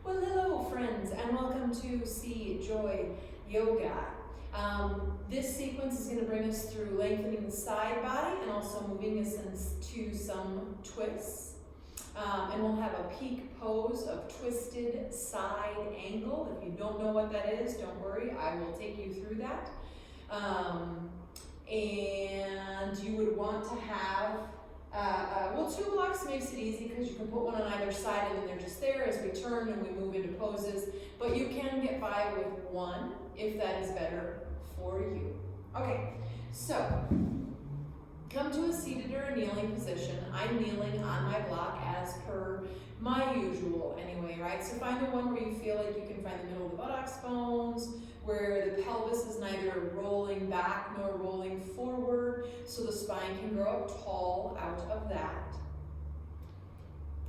Well, hello friends, and welcome to CJoy Yoga. This sequence is going to bring us through lengthening the side body and also moving us into some twists. And we'll have a peak pose of twisted side angle. If you don't know what that is, don't worry, I will take you through that. And you would want to have well, 2 blocks makes it easy because you can put one on either side and then they're just there as we turn and we move into poses. But you can get by with 1 if that is better for you. Okay, so come to a seated or a kneeling position. I'm kneeling on my block as per my usual anyway, right? So find the one where you feel like you can find the middle of the buttocks bones, where the pelvis is neither rolling back nor rolling forward, so the spine can grow up tall out of that.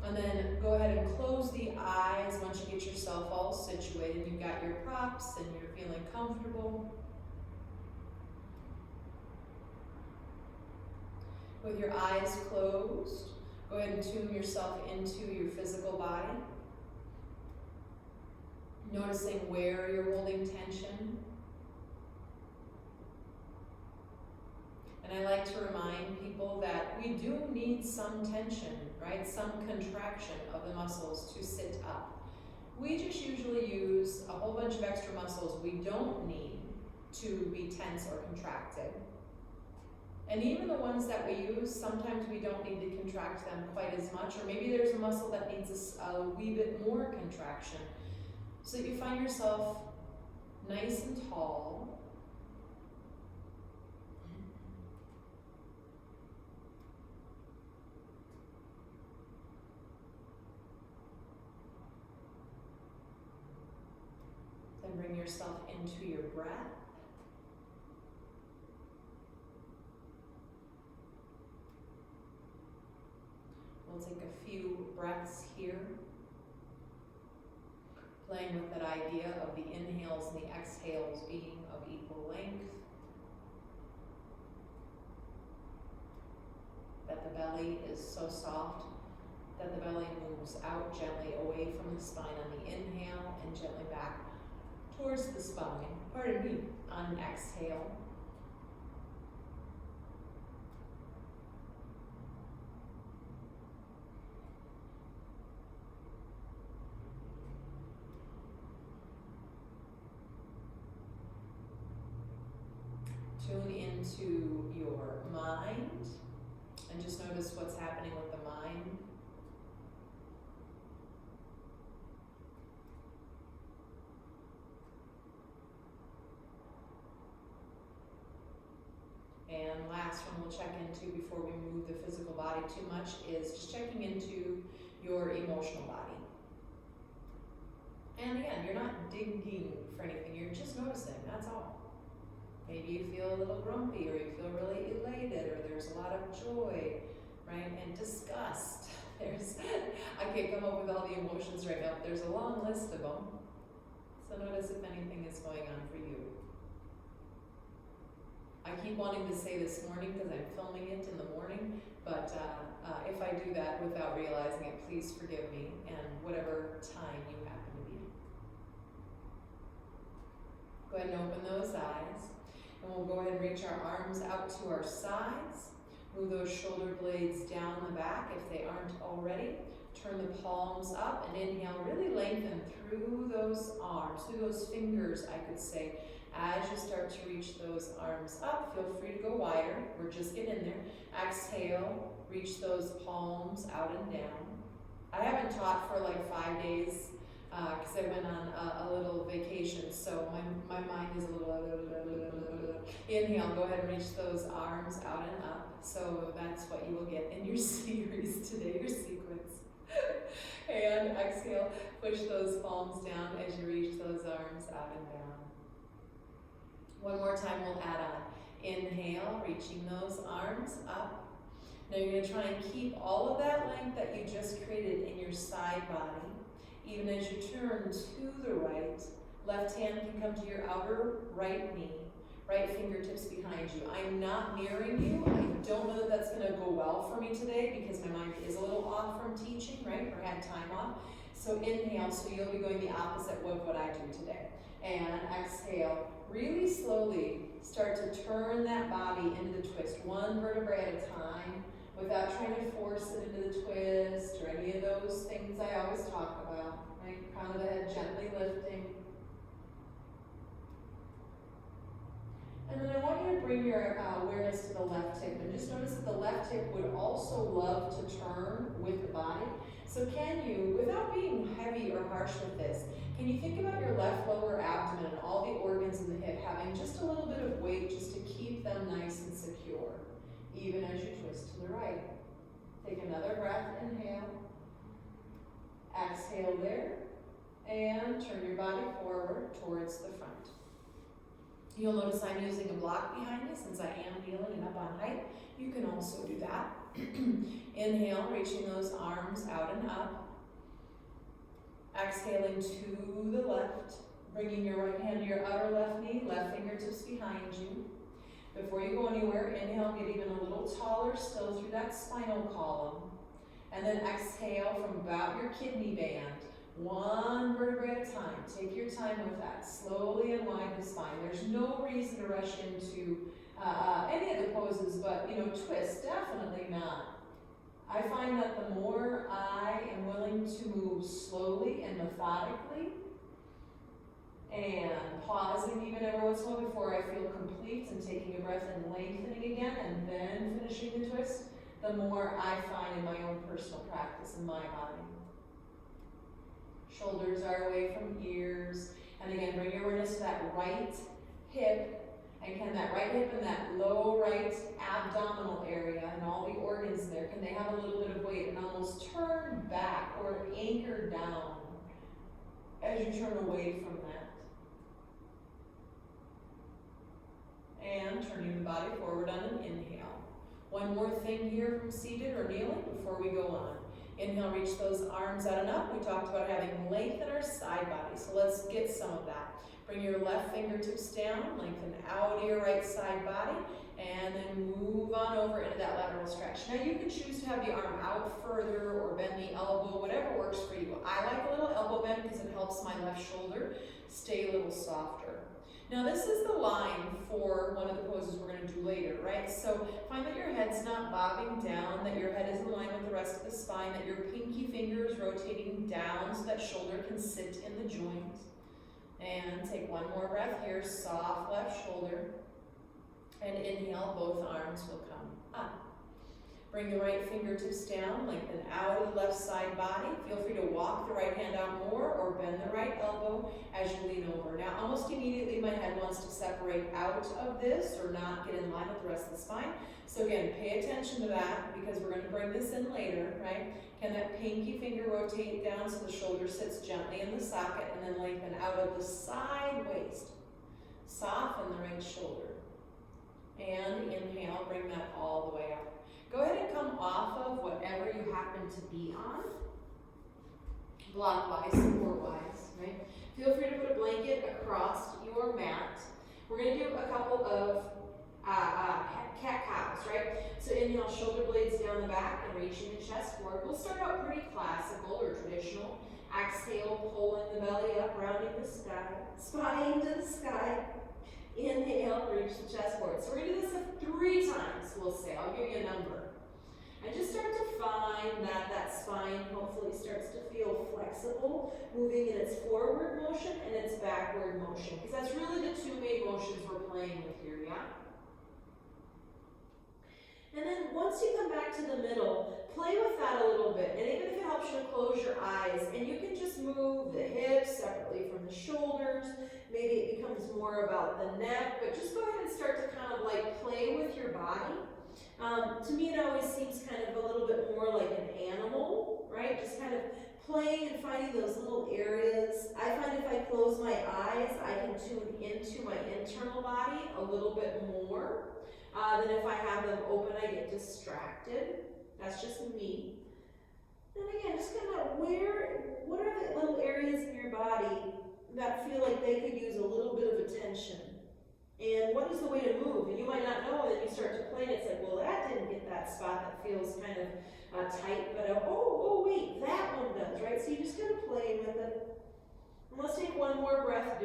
And then go ahead and close the eyes once you get yourself all situated. You've got your props and you're feeling comfortable. With your eyes closed, go ahead and tune yourself into your physical body. Noticing where you're holding tension. And I like to remind people that we do need some tension, right? Some contraction of the muscles to sit up. We just usually use a whole bunch of extra muscles we don't need to be tense or contracted. And even the ones that we use, sometimes we don't need to contract them quite as much, or maybe there's a muscle that needs a wee bit more contraction. So that you find yourself nice and tall. Then bring yourself into your breath. We'll take a few breaths here. Playing with that idea of the inhales and the exhales being of equal length. That the belly is so soft that the belly moves out gently away from the spine on the inhale and gently back towards the spine, pardon me, on an exhale. Tune into your mind and just notice what's happening with the mind. And last one we'll check into before we move the physical body too much is just checking into your emotional body. And again, you're not digging for anything, you're just noticing, that's all. Maybe you feel a little grumpy, or you feel really elated, or there's a lot of joy, right? And disgust. I can't come up with all the emotions right now, but there's a long list of them. So notice if anything is going on for you. I keep wanting to say this morning because I'm filming it in the morning, but if I do that without realizing it, please forgive me, and whatever time you happen to be. Go ahead and open those eyes. And we'll go ahead and reach our arms out to our sides. Move those shoulder blades down the back if they aren't already. Turn the palms up and inhale. Really lengthen through those arms, through those fingers, I could say. As you start to reach those arms up, feel free to go wider. We're just getting in there. Exhale, reach those palms out and down. I haven't taught for like 5 days because I went on a little vacation, so my mind is a little. Inhale, go ahead and reach those arms out and up. So that's what you will get in your series today, your sequence. And exhale, push those palms down as you reach those arms out and down. One more time, we'll add on. Inhale, reaching those arms up. Now you're going to try and keep all of that length that you just created in your side body. Even as you turn to the right, left hand can come to your outer right knee, right fingertips behind you. I'm not mirroring you. I don't know that that's going to go well for me today because my mind is a little off from teaching, right, or had time off. So inhale, so you'll be going the opposite of what I do today. And exhale, really slowly start to turn that body into the twist, one vertebrae at a time, without trying to force it into the twist or any of those things I always talk about, right? Crown of the head gently lifting. And then I want you to bring your awareness to the left hip, and just notice that the left hip would also love to turn with the body. So can you, without being heavy or harsh with this, can you think about your left lower abdomen and all the organs in the hip having just a little bit of weight just to keep them nice and secure, even as you twist to the right. Take another breath, inhale. Exhale there, and turn your body forward towards the front. You'll notice I'm using a block behind me since I am kneeling and up on height. You can also do that. Inhale, reaching those arms out and up. Exhaling to the left, bringing your right hand to your outer left knee, left fingertips behind you. Before you go anywhere, inhale, get even a little taller still through that spinal column. And then exhale from about your kidney band, one vertebrae at a time. Take your time with that. Slowly unwind the spine. There's no reason to rush into any of the poses, but twist, definitely not. I find that the more I am willing to move slowly and methodically, and pausing even every once in a while before I feel complete, and taking a breath and lengthening again, and then finishing the twist, the more I find in my own personal practice in my body. Shoulders are away from ears, and again, bring your awareness to that right hip. And can that right hip and that low right abdominal area and all the organs there, can they have a little bit of weight and almost turn back or anchor down as you turn away from that? And turning the body forward on an inhale. One more thing here from seated or kneeling before we go on. Inhale, reach those arms out and up. We talked about having length in our side body, so let's get some of that. Bring your left fingertips down, lengthen out of your right side body, and then move on over into that lateral stretch. Now you can choose to have the arm out further or bend the elbow, whatever works for you. I like a little elbow bend because it helps my left shoulder stay a little softer. Now this is the line for one of the poses we're going to do later, right? So find that your head's not bobbing down, that your head is in line with the rest of the spine, that your pinky finger is rotating down so that shoulder can sit in the joint. And take one more breath here, soft left shoulder. And inhale, both arms will come up. Bring the right fingertips down, lengthen out of the left side body. Feel free to walk the right hand out more or bend the right elbow as you lean over. Now, almost immediately my head wants to separate out of this or not get in line with the rest of the spine. So again, pay attention to that because we're going to bring this in later, right? Can that pinky finger rotate down so the shoulder sits gently in the socket, and then lengthen out of the side waist. Soften the right shoulder. And inhale, bring that all the way up. Go ahead and come off of whatever you happen to be on, block-wise, support-wise, right? Feel free to put a blanket across your mat. We're going to do a couple of cat-cows, right? So inhale, shoulder blades down the back and reaching the chest forward. We'll start out pretty classical or traditional. Exhale, pulling the belly up, rounding the sky, spine to the sky. Inhale, reach the chest forward. So we're going to do this 3 times, we'll say. I'll give you a number. And just start to find that that spine hopefully starts to feel flexible, moving in its forward motion and its backward motion. Because that's really the 2 main motions we're playing with here, yeah? And then once you come back to the middle, play with that a little bit. And even if it helps you to close your eyes, and you can just move the hips separately from the shoulders. Maybe it becomes more about the neck, but just go ahead and start to kind of like play with your body. To me, it always seems kind of a little bit more like an animal, right? Just kind of playing and finding those little areas. I find if I close my eyes, I can tune into my internal body a little bit more than if I have them open, I get distracted. That's just me. And again, just kind of what are the little areas in your body that feel like they could use a little bit of attention? And what is the way to move? And you might not know, and then you start to play, and it's like, well, that didn't get that spot that feels kind of tight, but oh, wait, that one does, right? So you just gotta play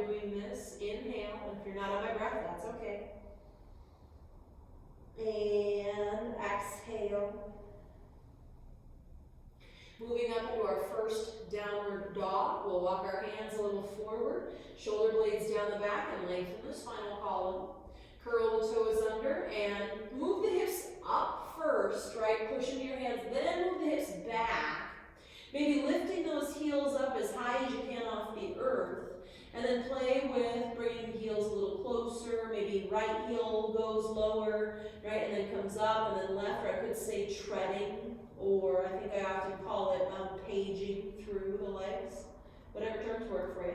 doing this. Inhale, and if you're not on my breath, that's okay. And exhale. Moving up into our first downward dog, we'll walk our hands a little forward, shoulder blades down the back, and lengthen the spinal column. Curl the toes under and move the hips up first, right? Push into your hands, then move the hips back. Maybe lifting those heels up as high as you can off the earth. And then play with bringing the heels a little closer. Maybe right heel goes lower, right? And then comes up, and then left, or I could say treading, or I think I often call it paging through the legs. Whatever terms work for you.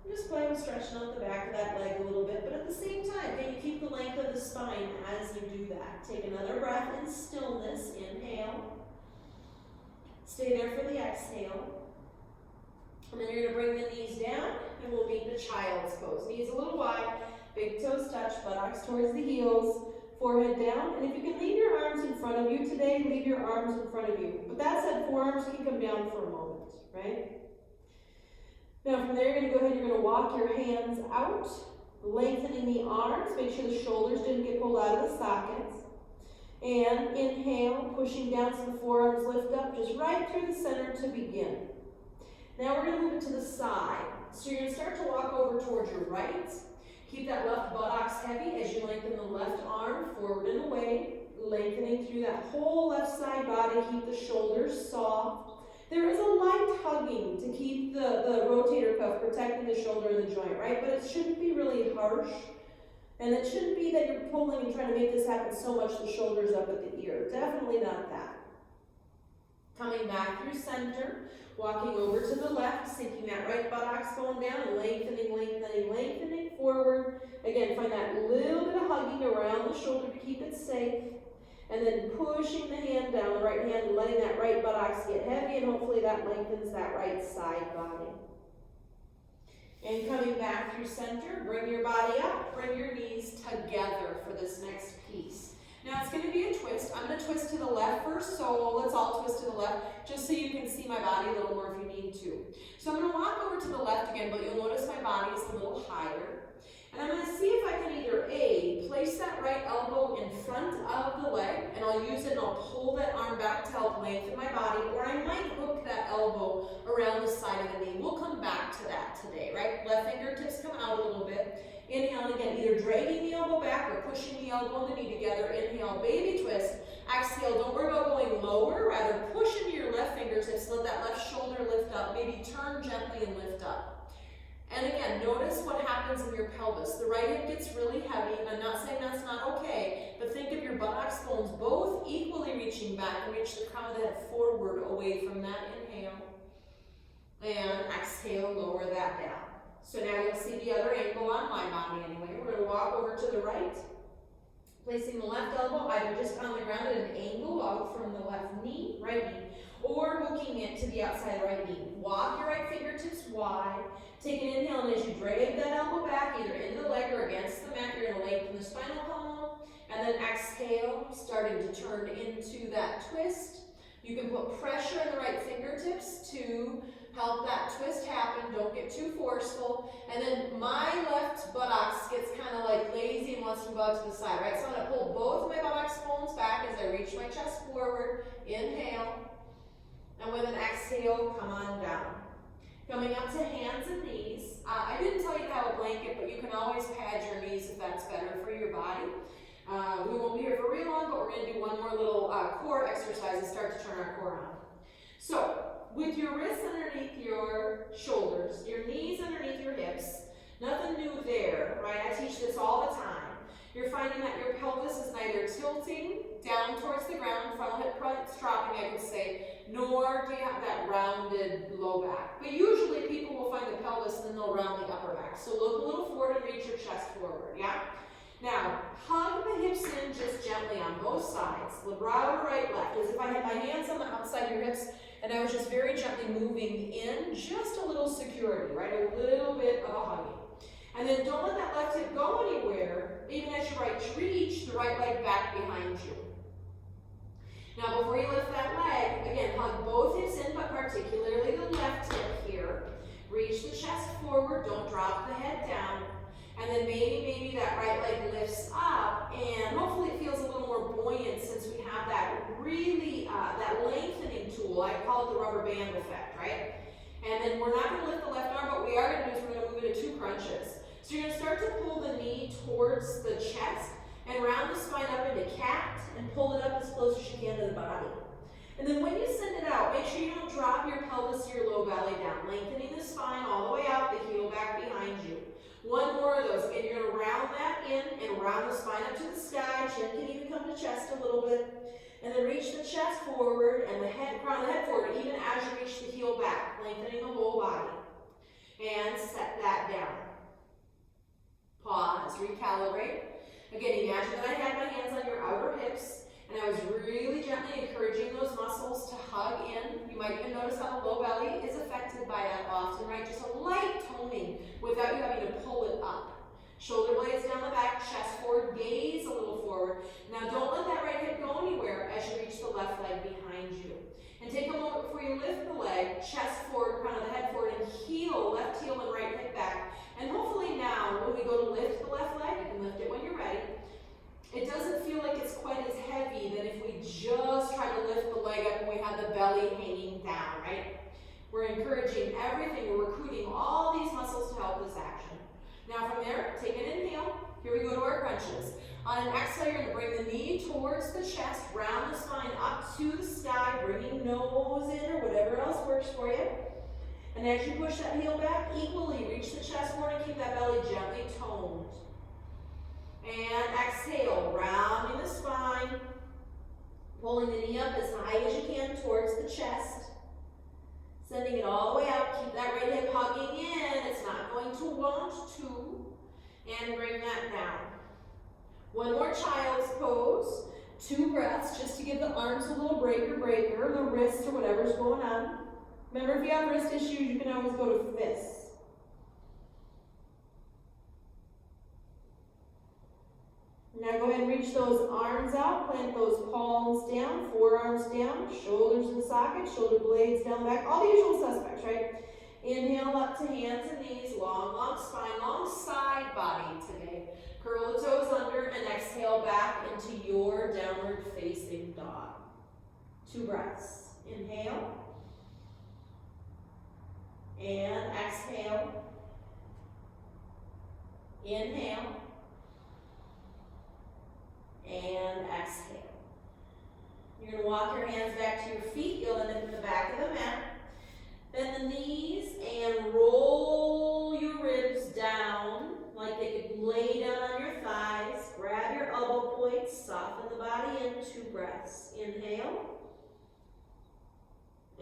Just play with stretching out the back of that leg a little bit, but at the same time, can you keep the length of the spine as you do that? Take another breath in stillness. Inhale. Stay there for the exhale. And then you're going to bring the knees down, and we'll meet the child's pose. Knees a little wide, big toes touch, buttocks towards the heels, forehead down. And if you can leave your arms in front of you today, leave your arms in front of you. But that said, forearms can come down for a moment, right? Now from there, you're going to go ahead and you're going to walk your hands out, lengthening the arms. Make sure the shoulders didn't get pulled out of the sockets. And inhale, pushing down so the forearms lift up, just right through the center to begin. Now we're going to move it to the side. So you're going to start to walk over towards your right. Keep that left buttocks heavy as you lengthen the left arm forward and away, lengthening through that whole left side body. Keep the shoulders soft. There is a light hugging to keep the rotator cuff protecting the shoulder and the joint, right? But it shouldn't be really harsh. And it shouldn't be that you're pulling and trying to make this happen so much the shoulder's up at the ear. Definitely not that. Coming back through center, walking over to the left, sinking that right buttocks going down, lengthening, lengthening, lengthening forward. Again, find that little bit of hugging around the shoulder to keep it safe. And then pushing the hand down, the right hand, letting that right buttocks get heavy, and hopefully that lengthens that right side body. And coming back through center, bring your body up, bring your knees together for this next piece. Now it's going to be a twist. I'm going to twist to the left first, so let's all twist to the left, just so you can see my body a little more if you need to. So I'm going to walk over to the left again, but you'll notice my body is a little higher. And I'm going to see if I can either A, place that right elbow in front of the leg, and I'll use it and I'll pull that arm back to help lengthen my body, or I might hook that elbow around the side of the knee. We'll come back to that today, right? Left fingertips come out a little bit. Inhale again, either dragging the elbow back or pushing the elbow and the knee together. Inhale, baby twist. Exhale, don't worry about going lower, rather push into your left fingertips, let that left shoulder lift up, maybe turn gently and lift up. And again, notice what happens in your pelvis. The right hip gets really heavy, and I'm not saying that's not okay, but think of your buttocks bones both equally reaching back and reach the crown of the head forward away from that inhale. And exhale, lower that down. So now you'll see the other angle on my body anyway. We're going to walk over to the right, placing the left elbow either just on the ground at an angle out from the left knee, right knee, or hooking it to the outside of the right knee. Walk your right fingertips wide. Take an inhale, and as you drag that elbow back, either into the leg or against the mat, you're going to lengthen the spinal column. And then exhale, starting to turn into that twist. You can put pressure in the right fingertips to help that twist happen. Don't get too forceful. And then my left buttocks gets kind of like lazy and wants to go out to the side, right? So I'm going to pull both of my buttocks bones back as I reach my chest forward. Inhale. And with an exhale, come on down. Coming up to hands and knees. I didn't tell you to have a blanket, but you can always pad your knees if that's better for your body. We won't be here for real long, but we're going to do one more little core exercise and start to turn our core on. So, with your wrists underneath your shoulders, your knees underneath your hips, nothing new there, right? I teach this all the time. You're finding that your pelvis is neither tilting down towards the ground, frontal hip points dropping, I could say, nor do you have that rounded low back. But usually people will find the pelvis and then they'll round the upper back. So look a little forward and reach your chest forward, yeah? Now, hug the hips in just gently on both sides, brow to right, left, as if I had my hands on the outside of your hips and I was just very gently moving in, just a little security, right? A little bit of a hugging. And then don't let that left hip go anywhere, even as you reach the right leg back behind you. Now before you lift that leg, again, hug both hips in, but particularly the left hip here. Reach the chest forward, maybe that right leg lifts up, and hopefully it feels a little more buoyant since we have that really, that lengthening tool. I call it the rubber band effect, right? And then we're not going to lift the left arm, but we are going to do is we're going to move into 2 crunches. So you're going to start to pull the knee towards the chest and round the spine up into cat and pull it up as close as you can to the body. And then when you send it out, make sure you don't drop your pelvis or your low belly down, lengthening the spine all the way out, the heel back behind you. 1 more of those. Again, you're going to round that in and round the spine up to the sky. Chin can even come to chest a little bit. And then reach the chest forward and the head, crown of the head forward, even as you reach the heel back, lengthening the whole body. And set that down. Pause, recalibrate. Again, imagine that I had my hands on your outer hips, and I was really gently encouraging those muscles to hug in. You might even notice how the low belly is affected by that often, right? Just a light toning without you having to pull it up. Shoulder blades down the back, chest forward, gaze a little forward. Now don't let that right hip go anywhere as you reach the left leg behind you. And take a moment before you lift the leg, chest forward, crown of the head forward, and heel, left heel and right hip back. And hopefully now, when we go to lift the left leg, you can lift it when you're ready. It doesn't feel like it's quite as heavy than if we just try to lift the leg up and we have the belly hanging down, right? We're encouraging everything. We're recruiting all these muscles to help this action. Now from there, take an inhale. Here we go to our crunches. On an exhale, you're going to bring the knee towards the chest, round the spine up to the sky, bringing nose in or whatever else works for you. And as you push that heel back, equally reach the chest forward and keep that belly gently toned. And exhale, rounding the spine, pulling the knee up as high as you can towards the chest. Sending it all the way out. Keep that right hip hugging in. It's not going to want to. And bring that down. 1 more child's pose. 2 breaths just to give the arms a little breaker, the wrist or whatever's going on. Remember, if you have wrist issues, you can always go to fists. Now go ahead and reach those arms out, plant those palms down, forearms down, shoulders in socket, shoulder blades down back, all the usual suspects, right? Inhale up to hands and knees, long spine, long side body today. Curl the toes under and exhale back into your downward facing dog. 2 breaths. Inhale. And exhale. Inhale. And exhale. You're going to walk your hands back to your feet. You'll end up in the back of the mat. Bend the knees and roll your ribs down like they could lay down on your thighs. Grab your elbow points, soften the body in. 2 breaths. Inhale.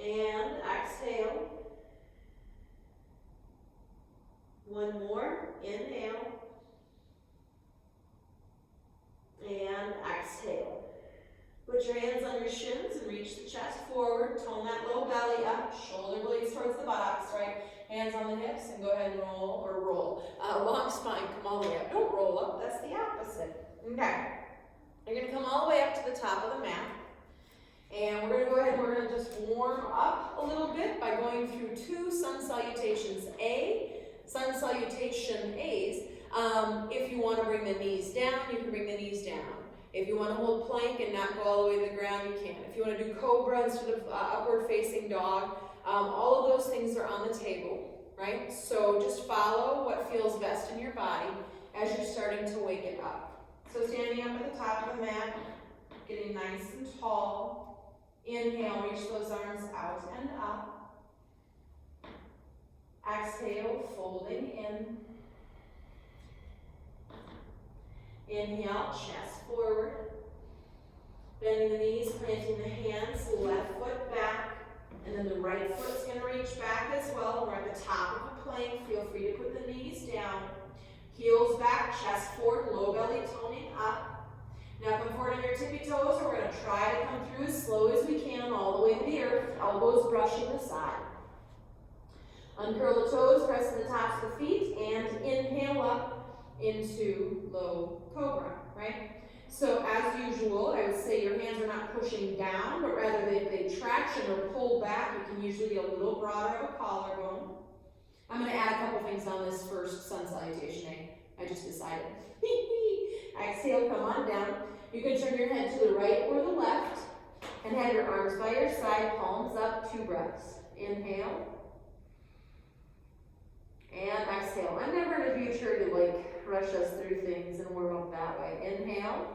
And exhale. 1 more. Inhale. And exhale. Put your hands on your shins and reach the chest forward. Tone that low belly up. Shoulder blades towards the buttocks, right? Hands on the hips and go ahead and roll. Long spine, come all the way up. Don't roll up, that's the opposite. Okay. You're going to come all the way up to the top of the mat. And we're going to go ahead and we're going to just warm up a little bit by going through 2 sun salutations A, sun salutation A's. If you want to bring the knees down, you can bring the knees down. If you want to hold plank and not go all the way to the ground, you can. If you want to do cobra instead of upward facing dog, all of those things are on the table, right? So just follow what feels best in your body as you're starting to wake it up. So standing up at the top of the mat, getting nice and tall. Inhale, reach those arms out and up. Exhale, folding in. Inhale, chest forward. Bending the knees, planting the hands, left foot back. And then the right foot's going to reach back as well. We're at the top of the plank. Feel free to put the knees down. Heels back, chest forward, low belly toning up. Now come forward on your tippy toes. We're going to try to come through as slow as we can all the way to the earth. Elbows brushing the side. Uncurl the toes, pressing the tops of the feet, and inhale up into low cobra, right? So as usual, I would say your hands are not pushing down, but rather they traction or pull back. You can usually get a little broader of a collarbone. I'm going to add a couple things on this first sun salutation. I just decided. Exhale, come on down. You can turn your head to the right or the left and have your arms by your side, palms up, 2 breaths. Inhale. And exhale. I'm never in the future to like rush us through things and warm up that way. Inhale.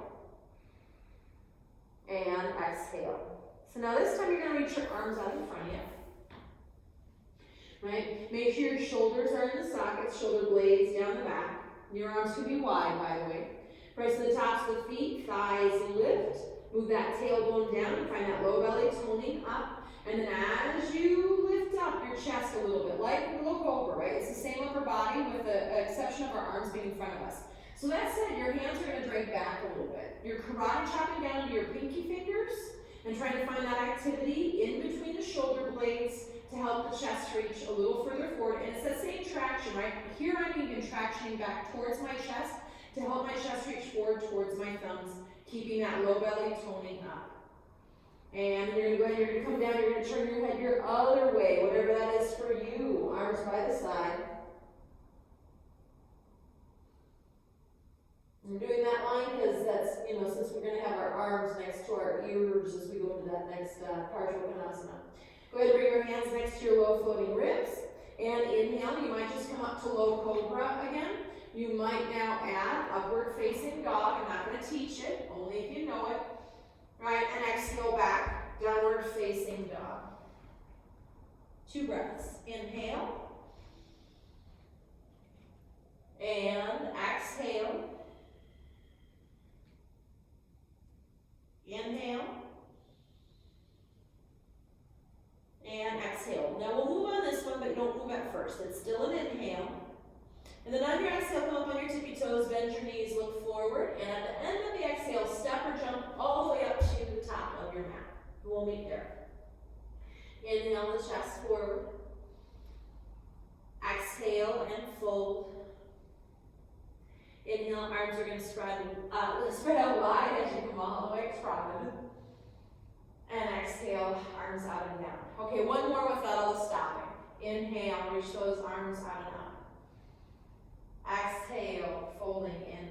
And exhale. So now this time you're going to reach your arms out in front of you. Right? Make sure your shoulders are in the sockets, shoulder blades down the back. Your arms can be wide, by the way. Press the tops of the feet, thighs lift. Move that tailbone down and find that low belly toning up. And then as you lift up your chest a little bit, like a little cobra, right? It's the same upper body with the exception of our arms being in front of us. So that said, your hands are going to drag back a little bit. You're karate chopping down into your pinky fingers and trying to find that activity in between the shoulder blades to help the chest reach a little further forward. And it's that same traction, right? Here I'm even tractioning back towards my chest to help my chest reach forward towards my thumbs, keeping that low belly toning up. And you're going to go ahead, you're going to come down, you're going to turn your head your other way, whatever that is for you. Arms by the side. I'm doing that line because that's, since we're going to have our arms next to our ears as we go into that next Parshvakonasana. Go ahead and bring your hands next to your low floating ribs. And inhale, you might just come up to low cobra again. You might now add upward facing dog. I'm not going to teach it, only if you know it. Right, and exhale back, downward facing dog. 2 breaths. Inhale. And exhale. Inhale. And exhale. Now we'll move on this one, but don't move at first. It's still an inhale. And then on your exhale, come up on your tippy toes, bend your knees, look forward. And at the end of the exhale, step or jump all the way up to the top of your mat. We'll meet there. Inhale the chest forward. Exhale and fold. Inhale, arms are going to spread out wide as you come all the way extended. And exhale, arms out and down. Okay, one more without all the stopping. Inhale, reach those arms out and up. Exhale, folding in.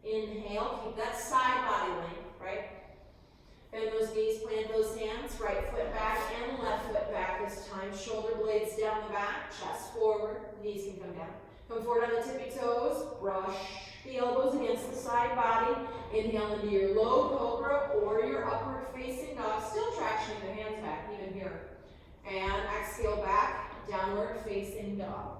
Inhale, keep that side body length, right? Bend those knees, plant those hands, right foot back and left foot back this time. Shoulder blades down the back, chest forward, knees can come down. Come forward on the tippy toes, brush the elbows against the side body. Inhale into your low cobra or your upward facing dog, still tractioning the hands back, even here. And exhale back, downward facing dog.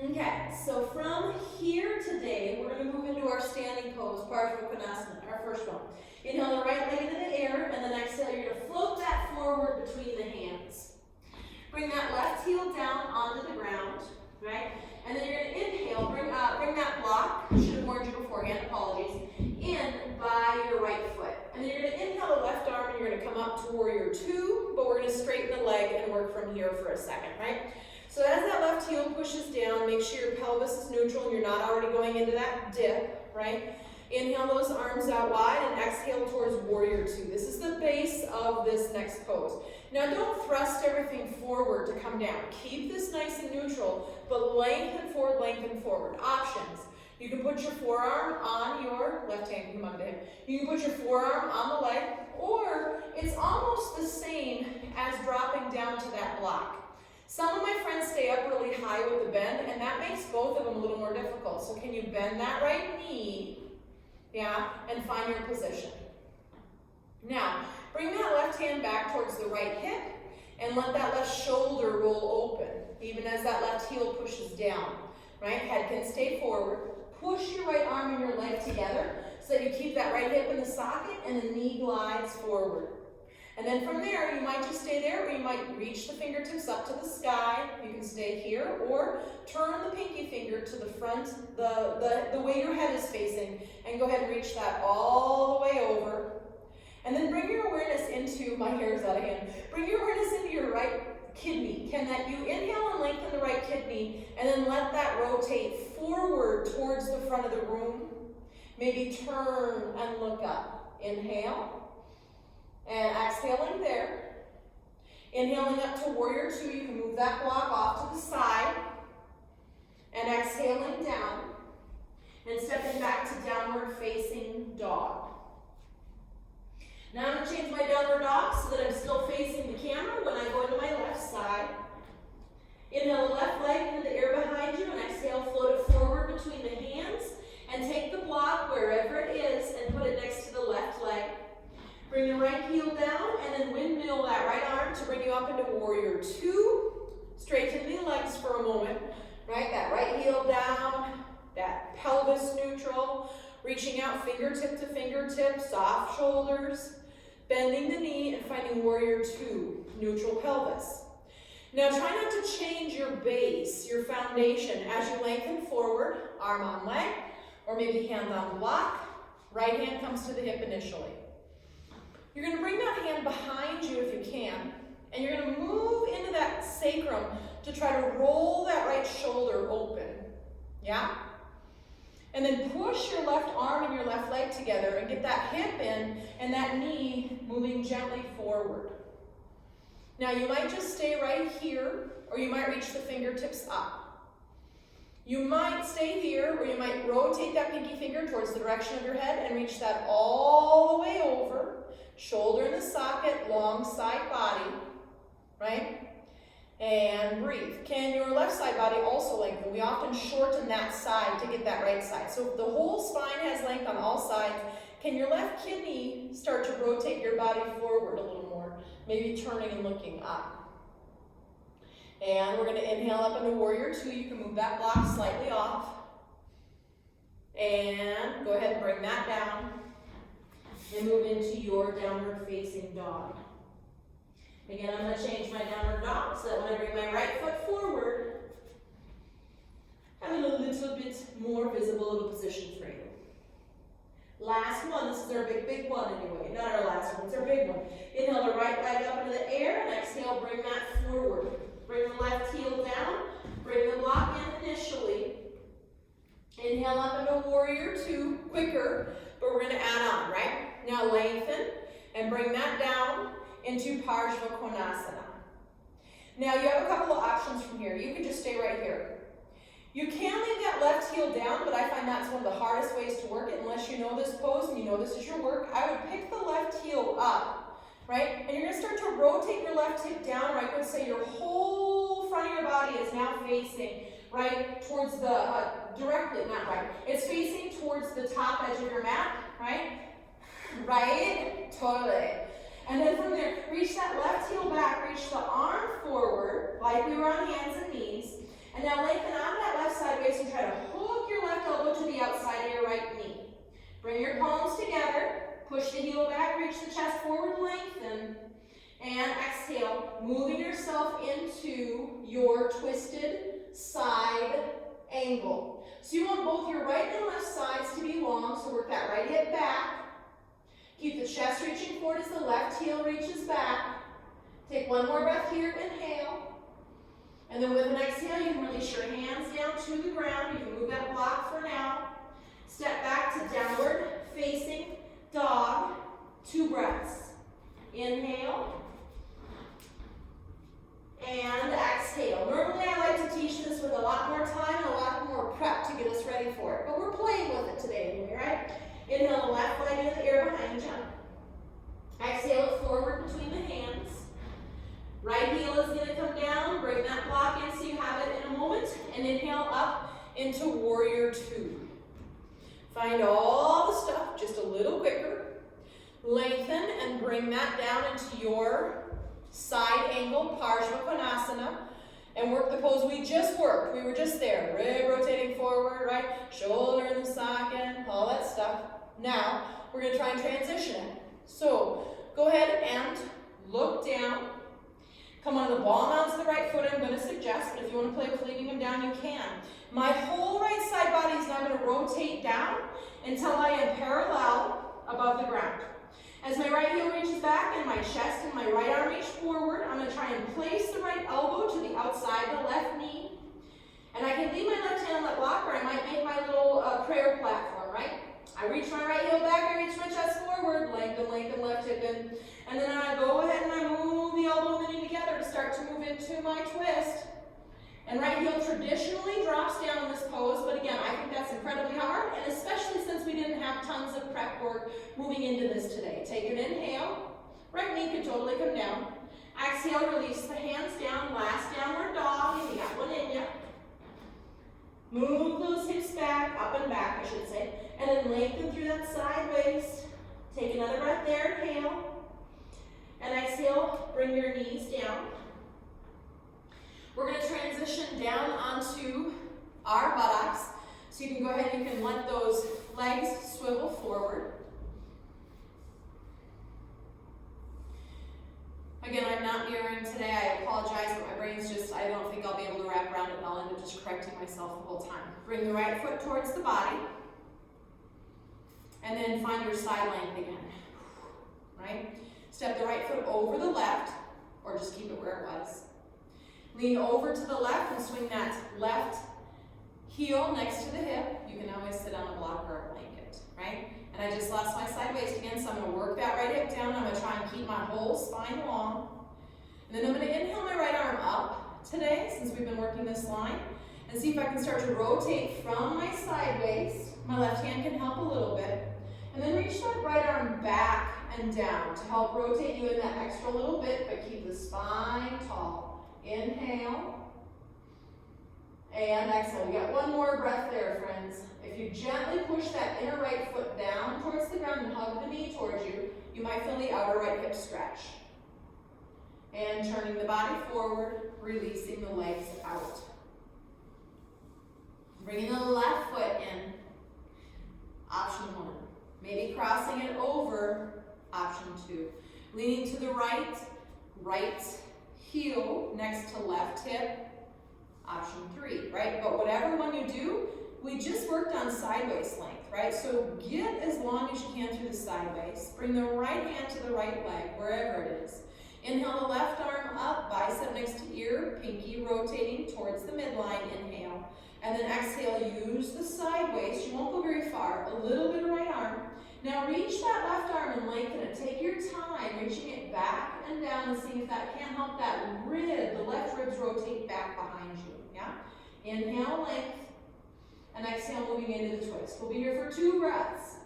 Okay, so from here today, we're going to move into our standing pose, Parshvakonasana, our first one. Inhale the right leg into the air, and then exhale, you're going to float that forward between the hands. Bring that left heel down onto the ground, right? And then you're going to inhale, bring that block, I should have warned you beforehand, apologies, in by your right foot. And then you're going to inhale the left arm, and you're going to come up to warrior 2, but we're going to straighten the leg and work from here for a second, right? So as that left heel pushes down, make sure your pelvis is neutral and you're not already going into that dip, right? Inhale those arms out wide and exhale towards warrior 2. This is the base of this next pose. Now don't thrust everything forward to come down. Keep this nice and neutral, but lengthen forward. Options. You can put your forearm on your left hand, come on to him. You can put your forearm on the leg, or it's almost the same as dropping down to that block. Some of my friends stay up really high with the bend, and that makes both of them a little more difficult. So can you bend that right knee, and find your position. Now, bring that left hand back towards the right hip, and let that left shoulder roll open, even as that left heel pushes down, right? Head can stay forward. Push your right arm and your leg together so that you keep that right hip in the socket, and the knee glides forward. And then from there, you might just stay there, or you might reach the fingertips up to the sky. You can stay here, or turn the pinky finger to the front, the way your head is facing, and go ahead and reach that all the way over. And then bring your awareness into, my hair is out of hand, bring your awareness into your right kidney. Can that you inhale and lengthen the right kidney, and then let that rotate forward towards the front of the room. Maybe turn and look up. Inhale. And exhaling there. Inhaling up to warrior two, you can move that block off to the side. And exhaling down. And stepping back to downward facing dog. Now I'm going to change my downward dog so that I'm still facing the camera when I go into my left side. Inhale the left leg into the air behind you and exhale, float it forward between the hands and take the block wherever it is and put it next to the left leg. Bring the right heel down and then windmill that right arm to bring you up into warrior two. Straighten the legs for a moment, right? That right heel down, that pelvis neutral, reaching out fingertip to fingertip, soft shoulders, bending the knee and finding warrior two, neutral pelvis. Now try not to change your base, your foundation, as you lengthen forward, arm on leg, or maybe hand on block. Right hand comes to the hip initially. You're going to bring that hand behind you if you can, and you're going to move into that sacrum to try to roll that right shoulder open. Yeah? And then push your left arm and your left leg together and get that hip in and that knee moving gently forward. Now you might just stay right here, or you might reach the fingertips up. You might stay here, or you might rotate that pinky finger towards the direction of your head and reach that all the way over. Shoulder in the socket, long side body, right? And breathe. Can your left side body also lengthen? We often shorten that side to get that right side. So if the whole spine has length on all sides, can your left kidney start to rotate your body forward a little more? Maybe turning and looking up. And we're going to inhale up into warrior two. You can move that block slightly off. And go ahead and bring that down. And move into your downward facing dog. Again, I'm going to change my downward dog so that when I bring my right foot forward, I'm in a little bit more visible of a position for you. Last one, this is our big one anyway, not our last one, it's our big one. Inhale the right leg up into the air and exhale, bring that forward. Bring the left heel down, bring the block in initially. Inhale up into warrior two, quicker, but we're going to add on, right? Now lengthen and bring that down into Konasana. Now you have a couple of options from here. You can just stay right here. You can leave that left heel down, but I find that's one of the hardest ways to work it unless you know this pose and you know this is your work. I would pick the left heel up, right? And you're going to start to rotate your left hip down, or I could say your whole front of your body is now facing right towards the, directly, not right. It's facing towards the top edge of your mat, right? Right? Totally. And then from there, reach that left heel back, reach the arm forward, like we were on hands and knees. And now lengthen out that left side waist and try to hook your left elbow to the outside of your right knee. Bring your palms together, push the heel back, reach the chest forward, lengthen, and exhale, moving yourself into your twisted side angle. So you want both your right and left sides to be long, so work that right hip back. Keep the chest reaching forward as the left heel reaches back. Take one more breath here, inhale. And then with an exhale, you can release your hands down to the ground. You can move that block for now. Step back to downward facing dog. 2 breaths. Inhale. And exhale. Normally I like to teach this with a lot more time and a lot more prep to get us ready for it. But we're playing with it today anyway, right? Inhale the left leg into the air behind you. Exhale it forward between the hands. Right heel is going to come down. Bring that block in so you have it in a moment. And inhale up into warrior two. Find all the stuff just a little quicker. Lengthen and bring that down into your side angle, Konasana. And work the pose we just worked. We were just there. Rib rotating forward, right? Shoulder in the socket, all that stuff. Now, we're going to try and transition it. So, go ahead and look down. Come on the ball now to the right foot, I'm going to suggest, but if you want to play with leaving them down, you can. My whole right side body is now going to rotate down until I am parallel above the ground. As my right heel reaches back and my chest and my right arm reach forward, I'm going to try and place the right elbow to the outside of the left knee. And I can leave my left hand on that block, or I might make my little prayer platform, right? I reach my right heel back, I reach my chest forward, lengthen, lengthen, left hip in. And then I go ahead and I move the elbow and the knee together. start to move into my twist. And right heel traditionally drops down in this pose, but again, I think that's incredibly hard, and especially since we didn't have tons of prep work moving into this today. Take an inhale. Right knee could totally come down. Exhale, release the hands down. Last downward dog, and you got one in ya. Move those hips back, up and back, I should say. And then lengthen through that side waist. Take another breath there, inhale. And exhale, bring your knees down. We're going to transition down onto our buttocks. So you can go ahead and you can let those legs swivel forward. Again, I'm not mirroring today. I apologize, but my brain's just, I don't think I'll be able to wrap around it well into just correcting myself the whole time. Bring the right foot towards the body. And then find your side length again. Right? Step the right foot over the left, or just keep it where it was. Lean over to the left and swing that left heel next to the hip. You can always sit on a block or a blanket, right? And I just lost my side waist again, so I'm going to work that right hip down. I'm going to try and keep my whole spine long. And then I'm going to inhale my right arm up today, since we've been working this line, and see if I can start to rotate from my side waist. My left hand can help a little bit. And then reach that right arm back and down to help rotate you in that extra little bit, but keep the spine tall. Inhale. And exhale. We got one more breath there, friends. If you gently push that inner right foot down towards the ground and hug the knee towards you, you might feel the outer right hip stretch. And turning the body forward, releasing the legs out. Bringing the left foot in. Option 1. Maybe crossing it over. Option 2. Leaning to the right, right heel next to left hip. Option 3, right? But whatever one you do, we just worked on side waist length, right? So get as long as you can through the side waist. Bring the right hand to the right leg, wherever it is. Inhale the left arm up, bicep next to ear, pinky rotating towards the midline, inhale. And then exhale, use the side waist. You won't go very far, a little bit of right arm. Now reach that left arm and lengthen it. Take your time, reaching it back and down and see if that can't help that rib, the left ribs rotate back behind you, yeah? Inhale, length, and exhale, moving into the twist. We'll be here for 2 breaths.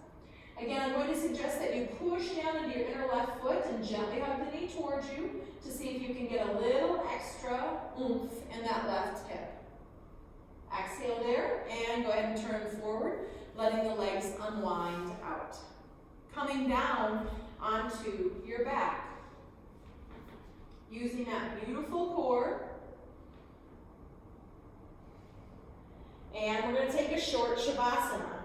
Again, I'm going to suggest that you push down into your inner left foot and gently hug the knee towards you to see if you can get a little extra oomph in that left hip. Exhale there, and go ahead and turn forward, letting the legs unwind out. Coming down onto your back. Using that beautiful core. And we're going to take a short Shavasana.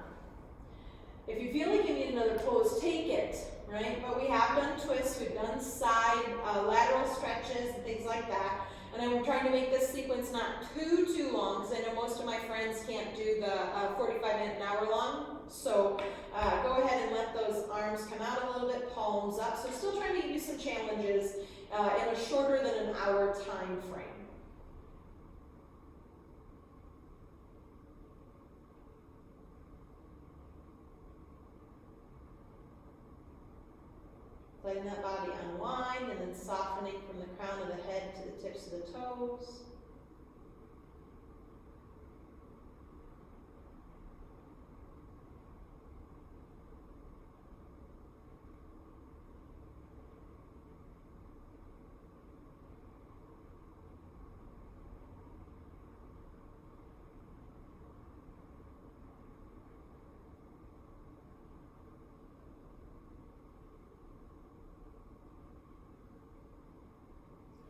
If you feel like you need another pose, take it, right? But we have done twists, we've done side, lateral stretches, and things like that. And I'm trying to make this sequence not too long, because I know most of my friends can't do the 45-minute, an hour long. So go ahead and let those arms come out a little bit, palms up. So still trying to give you some challenges in a shorter than an hour time frame. Letting that body unwind and then softening from the crown of the head to the tips of the toes.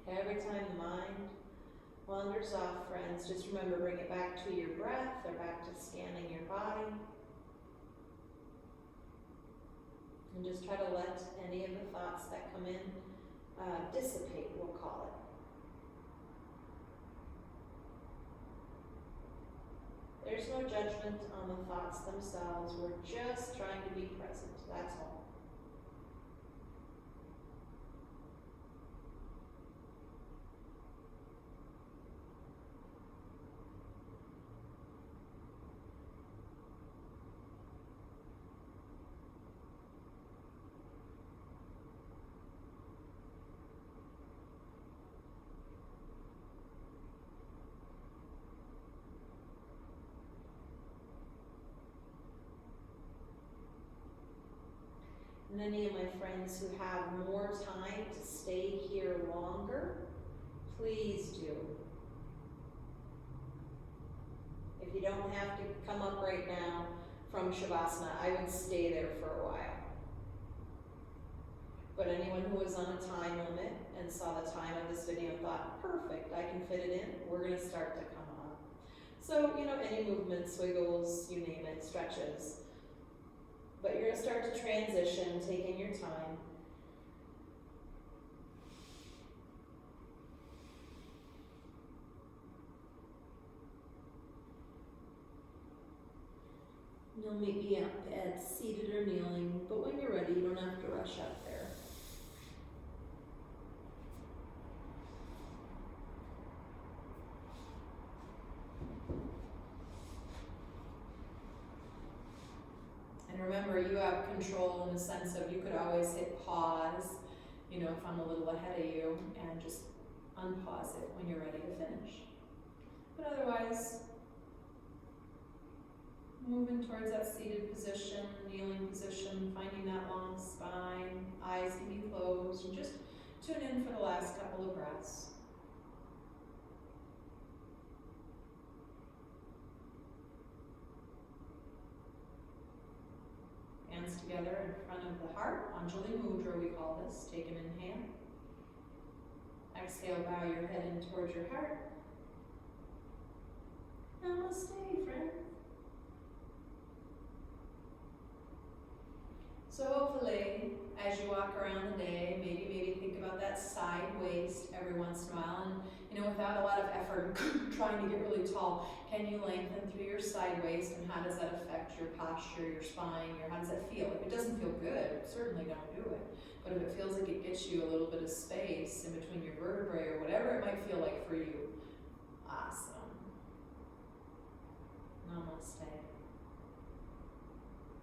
Every time the mind wanders off, friends, just remember, bring it back to your breath or back to scanning your body. And just try to let any of the thoughts that come in dissipate, we'll call it. There's no judgment on the thoughts themselves. We're just trying to be present, that's all. And any of my friends who have more time to stay here longer, please do. If you don't have to come up right now from Shavasana, I would stay there for a while. But anyone who was on a time limit and saw the time of this video and thought, perfect, I can fit it in, we're gonna start to come up. So, you know, any movements, wiggles, you name it, stretches. But you're gonna start to transition, taking your time. You'll meet me up at seated or kneeling, but when you're ready, you don't have to rush up there. And remember, you have control in the sense of you could always hit pause, you know, if I'm a little ahead of you, and just unpause it when you're ready to finish. But otherwise, moving towards that seated position, kneeling position, finding that long spine, eyes can be closed, and just tune in for the last couple of breaths. Hands together in front of the heart, Anjali Mudra we call this, take an inhale. Exhale, bow your head in towards your heart. Namaste, friend. So hopefully, as you walk around the day, maybe think about that side waist every once in a while, and you know, without a lot of effort trying to get really tall, can you lengthen through your side waist, and how does that affect your posture, your spine, how does that feel? If it doesn't feel good, certainly don't do it. But if it feels like it gets you a little bit of space in between your vertebrae or whatever it might feel like for you, awesome. Namaste.